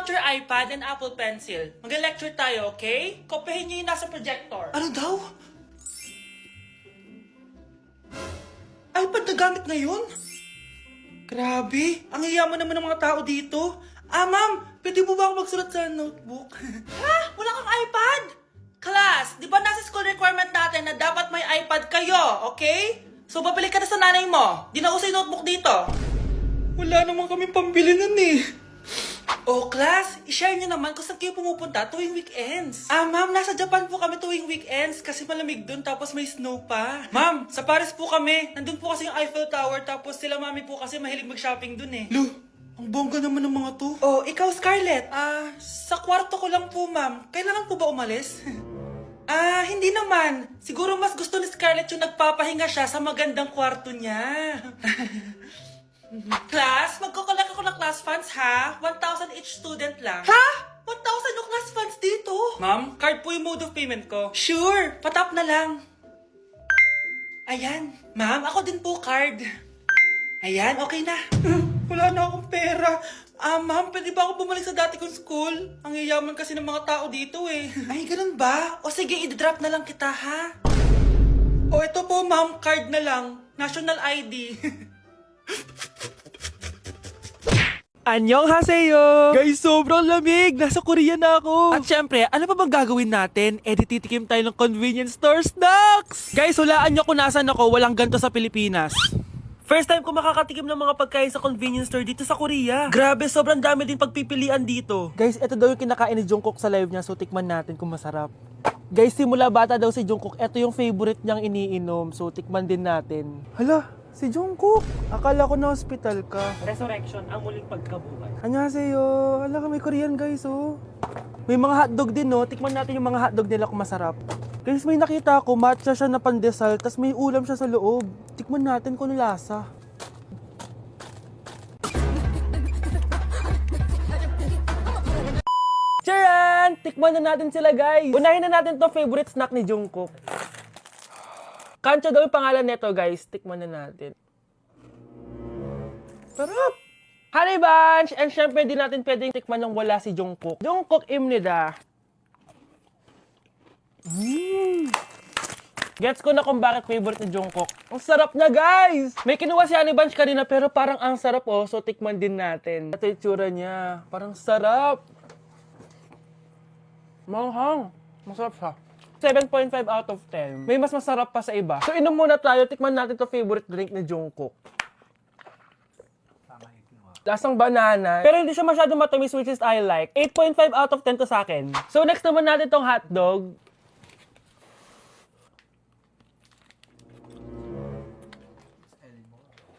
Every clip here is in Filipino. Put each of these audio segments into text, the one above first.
out your iPad and Apple Pencil. Mag-lecture tayo, okay? Kopyahin niyo yung nasa projector. Ano daw? iPad na gamit ngayon? Grabe, ang yayaman naman ng mga tao dito. Ma'am, pwede mo ba ako magsulat sa notebook? Ha? Wala kang iPad? Class, di ba nasa school requirement natin na dapat may iPad kayo, okay? So, babalik ka na sa nanay mo. Di na uso yung notebook dito. Wala naman kami pambili nun eh. Oh, class, i-share nyo naman kung saan kayo pumupunta tuwing weekends. Ma'am, nasa Japan po kami tuwing weekends kasi malamig dun tapos may snow pa. Ma'am, sa Paris po kami. Nandun po kasi yung Eiffel Tower tapos sila mami po kasi mahilig mag-shopping dun eh. Lu, ang bongga naman ng mga to. Oh, ikaw Scarlett. Sa kwarto ko lang po ma'am. Kailangan po ba umalis? Hindi naman. Siguro mas gusto ni Scarlett yung nagpapahinga siya sa magandang kwarto niya. Class, magkukulak ako ng class funds ha? 1,000 each student lang. Ha? 1,000 yung class funds dito? Ma'am, card po yung mode of payment ko. Sure, patap na lang. Ayan. Ma'am, ako din po card. Ayan, okay na. Wala na akong pera. Ma'am, pwede ba ako bumalik sa dati kong school? Ang yayaman kasi ng mga tao dito eh. Ay, ganun ba? O sige, i-drop na lang kita ha? O ito po ma'am, card na lang. National ID. Annyeonghaseyo! Guys, sobrang lamig! Nasa Korea na ako! At syempre, ano pa bang gagawin natin? Titikim tayo ng convenience store snacks! Guys, hulaan nyo kung nasan ako, walang ganto sa Pilipinas. First time ko makakatikim ng mga pagkain sa convenience store dito sa Korea. Grabe, sobrang dami din pagpipilian dito. Guys, ito daw yung kinakain ni Jungkook sa live niya, so tikman natin kung masarap. Guys, simula bata daw si Jungkook, ito yung favorite niyang iniinom, so tikman din natin. Hala, si Jungkook! Akala ko na hospital ka. Resurrection, ang muling pagkabuhay. Annyeonghaseyo! Hala ka, may Korean guys, oh. May mga hotdog din, no? Tikman natin yung mga hotdog nila kung masarap. Guys, may nakita ako, matcha siya na pandesal, tas may ulam siya sa loob. Tikman natin kung ano lasa. Charan! Tikman na natin sila, guys. Unahin na natin to favorite snack ni Jungkook. Kancho daw yung pangalan nito, guys. Tikman na natin. Sarap! Honey Bunch! And syempre, di natin pwedeng tikman yung wala si Jungkook. Jungkook imnida. Gets ko na kung bakit favorite ni Jungkook. Ang sarap na, guys! May kinuha si Honey Bunch kanina pero parang ang sarap, oh. So, tikman din natin. Ito yung tsura niya. Parang sarap. Manghang. Masarap siya. 7.5 out of 10. May mas masarap pa sa iba. So, inom muna tayo. Tikman natin to favorite drink ni Jungkook. Lasang banana. Pero hindi siya masyadong matamis, which is I like. 8.5 out of 10 to sa akin. So, next naman natin tong hotdog.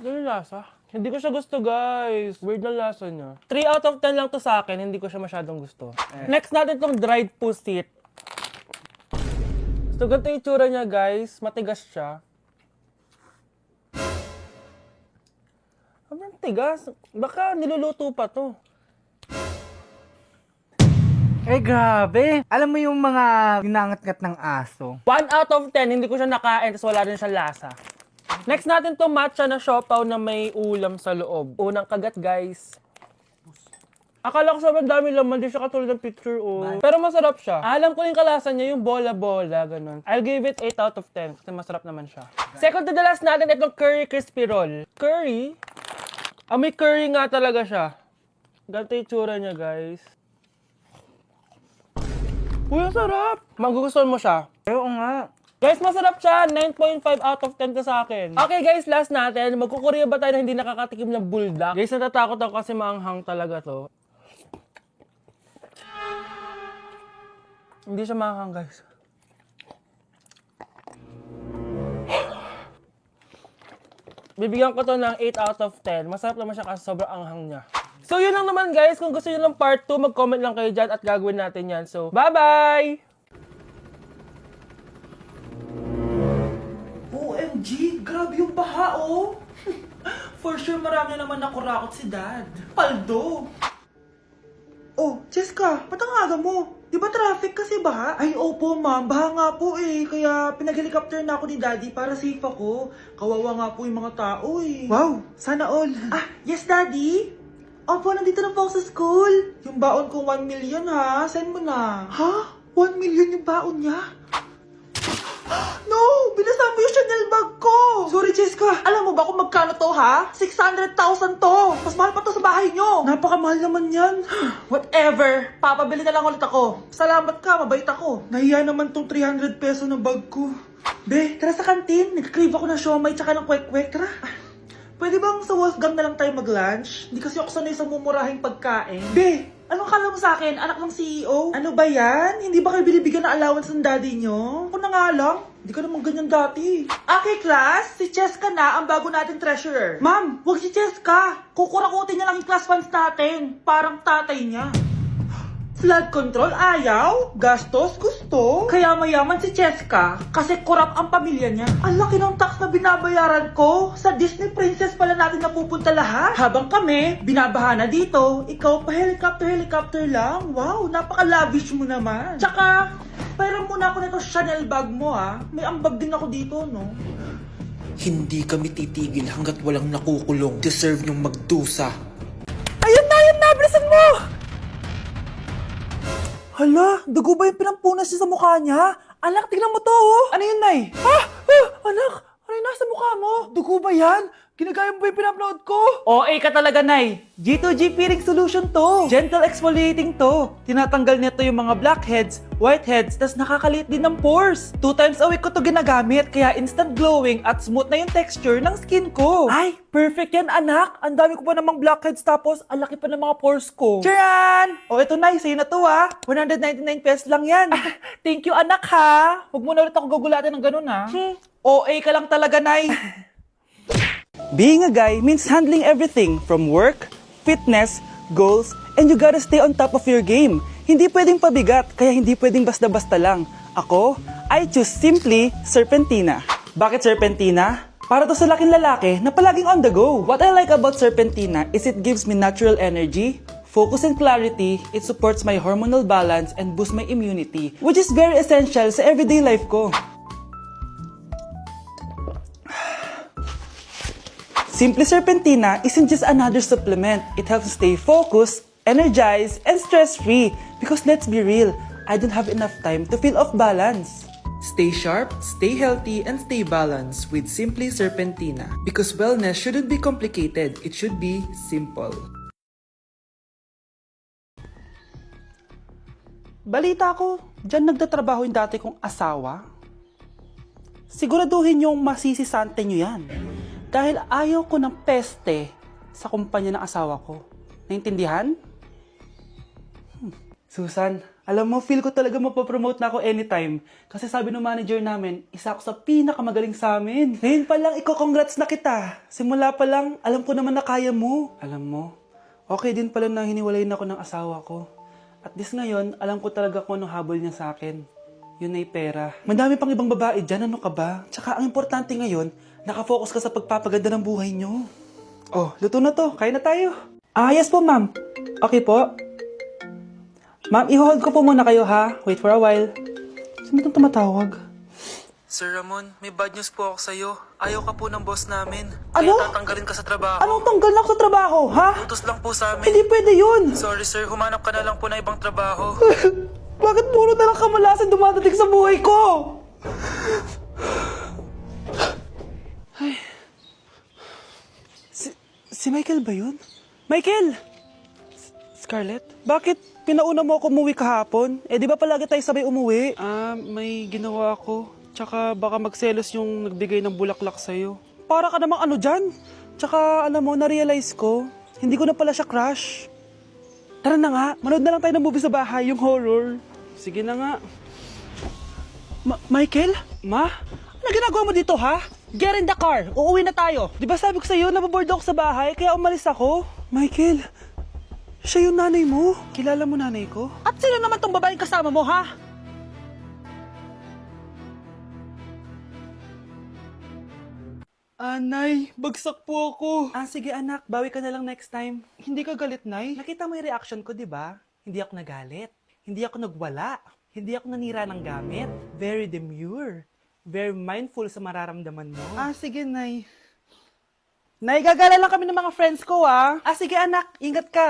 Ganun lasa. Hindi ko siya gusto, guys. Weird na lasa niya. 3 out of 10 lang to sa akin. Hindi ko siya masyadong gusto. Next natin tong dried pusit. So, ganito yung itsura niya, guys. Matigas siya. Sobrang tigas. Baka niluluto pa to. Eh, grabe. Alam mo yung mga ginangat-ngat ng aso? 1 out of 10, hindi ko siya nakain, tapos wala rin siya lasa. Next natin to matcha na siopaw na may ulam sa loob. Unang kagat, guys. Akala ko sobrang dami laman, di siya katulad ng picture, oh. Pero masarap siya. Alam ko yung kalasa niya, yung bola-bola, ganun. I'll give it 8 out of 10, kasi masarap naman siya. Second to the last natin, itong curry crispy roll. Curry? May curry nga talaga siya. Ganito yung tsura niya, guys. Uy, ang sarap! Magugustuhan mo siya. Oo nga. Guys, masarap siya. 9.5 out of 10 ka sa akin. Okay, guys, last natin. Magkukurya ba tayo na hindi nakakatikim ng buldak? Guys, natatakot ako kasi maanghang talaga to. Hindi siya maanghang, guys. Bibigyan ko to ng 8 out of 10. Masarap naman siya kasi sobrang anghang niya. So, yun lang naman, guys. Kung gusto nyo ng part 2, mag-comment lang kayo dyan at gagawin natin yan. So, bye-bye! OMG, grabe yung baha, oh. For sure, marami naman nakurakot si Dad. Paldo. Oh, Cheska, ba't ang aga mo? Di ba traffic kasi baha? Ay, opo ma'am, baha nga po eh. Kaya pinag-helicopter na ako ni Daddy para safe ako. Kawawa nga po yung mga tao eh. Wow, sana all. Yes Daddy? Opo, nandito na po ako sa school. Yung baon ko 1 million ha. Send mo na. Ha? 1 million yung baon niya? No! Binasa mo yung Chanel bag ko! Sorry, Jessica. Alam mo ba kung magkano to, ha? 600,000 to! Mas mahal pa to sa bahay nyo! Napakamahal naman yan. Whatever. Papabili na lang ulit ako. Salamat ka, mabait ako. Nahiya naman tong 300 peso na bag ko. Be, tara sa kantin. Nag-crave ako ng siomay tsaka ng kwek-kwek. Tara. Pwede bang sa Wolfgang na lang tayo mag-lunch? Hindi kasi ako sanay sa mumurahing pagkain. Be, anong kala mo sa akin? Anak ng CEO? Ano ba yan? Hindi ba kayo binibigyan ng allowance ng daddy nyo? Ako na nga lang. Hindi ka naman ganyan dati. Okay, class. Si Cheska na ang bago nating treasurer. Ma'am, wag si Cheska. Kukurakutin niya lang yung class funds natin. Parang tatay niya. Flood control, ayaw. Gastos, gusto. Kaya mayaman si Cheska kasi korap ang pamilya niya. Ang laki ng tax na binabayaran ko. Sa Disney Princess pala natin napupunta lahat. Habang kami, binabaha na dito. Ikaw pa helicopter lang. Wow, napaka-lavish mo naman. Tsaka, pera muna ako nito Chanel bag mo ha. May ambag din ako dito, no? Hindi kami titigil hanggat walang nakukulong. Deserve nyong magdusa. Ayun na, bilisan mo! Hala, dugo ba yung pinampunas niya sa mukha niya? Anak, tignan mo to, oh! Ano yun, Nay? Anak, ano yung nasa mukha mo? Dugo ba yan? Ginagaya mo ba yung pinupload ko? OA ka talaga, Nay. G2G peeling solution to. Gentle exfoliating to. Tinatanggal nito yung mga blackheads, whiteheads, tas nakakaliit din ng pores. 2 times a week ko to ginagamit, kaya instant glowing at smooth na yung texture ng skin ko. Ay, perfect yan, anak. Ang dami ko pa namang blackheads tapos ang laki pa ng mga pores ko. Charan! O, ito, Nay, sa'yo na to, ha. 199 pesos lang yan. Thank you, anak, ha. Huwag mo na ulit ako gugulatin ng ganun, ha. OA ka lang talaga, Nay. Being a guy means handling everything from work, fitness, goals, and you gotta stay on top of your game. Hindi pwedeng pabigat, kaya hindi pwedeng basta-basta lang. Ako, I choose simply Serpentina. Bakit Serpentina? Para to sa laking lalaki na palaging on the go. What I like about Serpentina is it gives me natural energy, focus and clarity, it supports my hormonal balance and boosts my immunity, which is very essential sa everyday life ko. Simply Serpentina isn't just another supplement. It helps me stay focused, energized, and stress-free. Because let's be real, I don't have enough time to feel off balance. Stay sharp, stay healthy, and stay balanced with Simply Serpentina. Because wellness shouldn't be complicated, it should be simple. Balita ko, dyan nagtatrabaho yung dati kong asawa. Siguraduhin yung masisisante nyo yan. Dahil ayaw ko ng peste sa kumpanya ng asawa ko. Naintindihan? Susan, alam mo, feel ko talaga mapopromote na ako anytime. Kasi sabi ng manager namin, isa ako sa pinakamagaling sa amin. Ngayon pa lang, congrats na kita. Simula pa lang, alam ko naman na kaya mo. Alam mo, okay din pala na hiniwalay na ako ng asawa ko. At least ngayon, alam ko talaga kung anong habol niya sa akin. Yun ay pera. Madami pang ibang babae dyan, ano ka ba? Tsaka ang importante ngayon, nakafocus ka sa pagpapaganda ng buhay nyo. Oh, luto na to. Kain na tayo. Yes po, ma'am. Okay po. Ma'am, i-hold ko po muna kayo, ha? Wait for a while. Sino itong tumatawag? Sir Ramon, may bad news po ako sa'yo. Ayaw ka po ng boss namin. Ano? Kaya tatanggalin ka sa trabaho. Anong tanggal na ako sa trabaho, ha? Utos lang po sa amin. Hindi pwede yun. Sorry sir, humanap ka na lang po ng ibang trabaho. Bakit puro na lang kamalasan dumadating sa buhay ko? Si Michael ba yun? Michael! Scarlett? Bakit pinauna mo ako umuwi kahapon? Di ba palagi tayo sabay umuwi? May ginawa ako. Tsaka baka magselos yung nagbigay ng bulaklak sa'yo. Para ka namang ano dyan? Tsaka alam mo, na-realize ko, hindi ko na pala siya crush. Tara na nga, manood na lang tayo ng movie sa bahay, yung horror. Sige na nga. Michael? Ma? Ano ginagawa mo dito, ha? Get in the car. Uuwi na tayo. Di ba sabi ko sa'yo, nababoard ako sa bahay, kaya umalis ako? Michael, siya yung nanay mo. Kilala mo nanay ko? At sino naman tong babaeng kasama mo, ha? Nay, bagsak po ako. Sige anak, bawi ka na lang next time. Hindi ka galit, Nay? Nakita mo yung reaction ko, di ba? Hindi ako nagalit. Hindi ako nagwala. Hindi ako nanira ng gamit. Very demure. Very mindful sa mararamdaman mo. Sige, Nay. Naigagala lang kami ng mga friends ko, ah. Sige anak, ingat ka,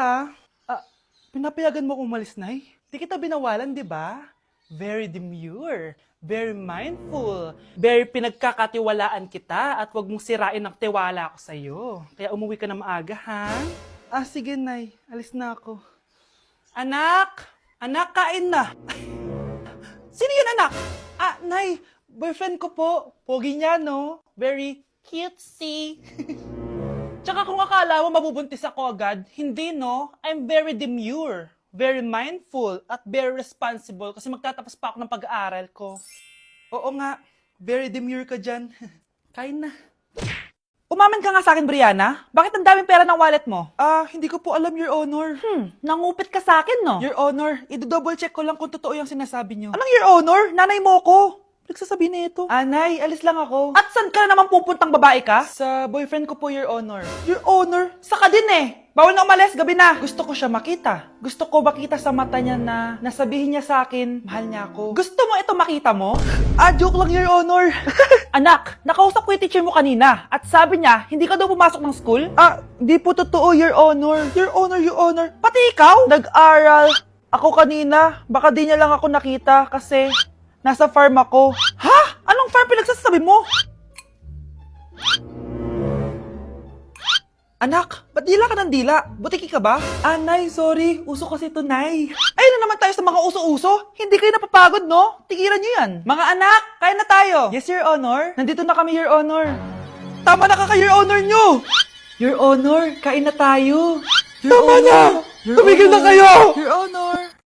ah. Pinapayagan mo akong umalis, Nay? Di kita binawalan, di ba? Very demure, very mindful, very pinagkakatiwalaan kita at wag mong sirain ang tiwala ko sa'yo. Kaya umuwi ka na maaga, ha? Sige, Nay. Alis na ako. Anak! Anak, kain na! Sino yun, anak? Nay, boyfriend ko po. Pogi niya, no? Very cutesy. Tsaka kung akala mo mabubuntis ako agad, hindi, no? I'm very demure, very mindful, at very responsible kasi magtatapos pa ako ng pag-aaral ko. Oo nga, very demure ka dyan. Kain na. Umamin ka nga sa akin, Brianna. Bakit ang daming pera ng wallet mo? Hindi ko po alam, Your Honor. Nangupit ka sa akin, no? Your Honor, i-double check ko lang kung totoo yung sinasabi niyo. Anong Your Honor? Nanay mo ko. Nagsasabi na ito. Nay, alis lang ako. At saan ka na naman pupuntang babae ka? Sa boyfriend ko po, Your Honor. Your Honor? Saka din eh. Bawal na umalis, gabi na. Gusto ko siya makita. Gusto ko makita sa mata niya na nasabihin niya sa akin, mahal niya ako. Gusto mo ito makita mo? Joke lang, Your Honor. Anak, nakausap ko yung teacher mo kanina at sabi niya, hindi ka daw pumasok ng school? Di po totoo, Your Honor. Your Honor, Your Honor. Pati ikaw? Nag-aral. Ako kanina, baka di niya lang ako nakita kasi nasa farm ako. Ha? Anong farm pinagsasabi mo? Anak, ba't dila ka ng dila? Butiki ka ba? Nay, sorry. Uso kasi ito, Nay. Ay na naman tayo sa mga uso-uso. Hindi kayo napapagod, no? Tigilan nyo yan. Mga anak, kain na tayo. Yes, Your Honor. Nandito na kami, Your Honor. Tama na ka, Your Honor nyo. Your Honor, kain na tayo. Tama na! Tumigil na kayo! Your Honor.